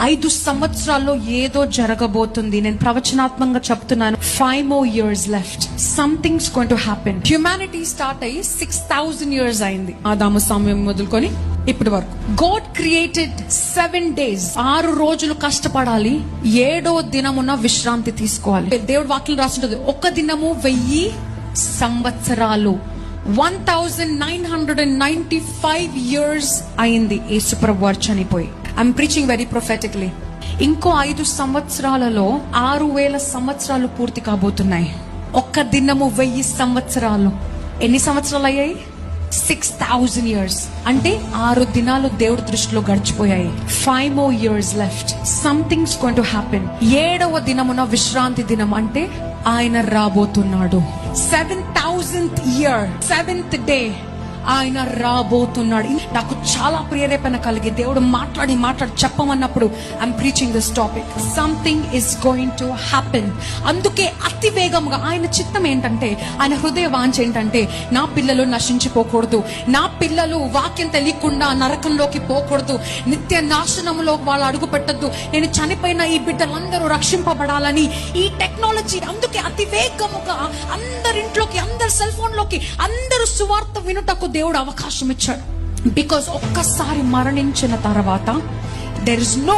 5 సంవత్సరాల్లో ఏదో జరగబోతుంది. నేను ప్రవచనాత్మకంగా చెప్తున్నాను. 5 more years left. Something's going to happen. Humanity start అయ్యి 6,000 years అయింది. ఆదాము సమయం మొదలుకొని ఇప్పటి వరకు. God created 7 days. 6 రోజులు కష్టపడాలి, 7వ దినమున విశ్రాంతి తీసుకోవాలి. దేవుడు వాక్యం రాస్తుంటది, ఒక దినము 1000 సంవత్సరాలు. 1995 years అయింది యేసుప్రభు వారు చనిపోయి. I'm preaching very prophetically. ఇంకో 5 సంవత్సరాలలో 6000 సంవత్సరాలు పూర్తి కాబోతున్నాయి. ఒక్క దినము 1000 సంవత్సరాలు. ఎన్ని సంవత్సరాలు అయ్యాయి? 6,000 years. అంటే 6 దినాలు దేవుడి దృష్టిలో గడిచిపోయాయి. 5 more years left. Something's going to happen. 7వ దినమున విశ్రాంతి దినం, అంటే ఆయన రాబోతున్నాడు. 7,000th year, 7th day ఆయన రాబోతున్నాడు. నాకు చాలా ప్రేరేపణ కలిగి దేవుడు మాట్లాడి చెప్పమన్నప్పుడు I'm preaching this topic. Something is going to happen. అందుకే అతి వేగంగా ఆయన చిత్తం ఏంటంటే, ఆయన హృదయ వాంఛ ఏంటంటే, నా పిల్లలు నశించిపోకూడదు, నా పిల్లలు వాక్యం తెలియకుండా నరకంలోకి పోకూడదు, నిత్య నాశనంలో వాళ్ళు అడుగు పెట్టద్దు, నేను చనిపోయిన ఈ బిడ్డలందరూ రక్షింపబడాలని ఈ టెక్నాలజీ. అందుకే అతి వేగముగా అందరింట్లోకి, అందరి సెల్ ఫోన్ లోకి అందరూ సువార్త వినుటకు దేవుడు అవకాశం ఇచ్చాడు. బికాజ్ ఒక్కసారి మరణించిన తర్వాత there is no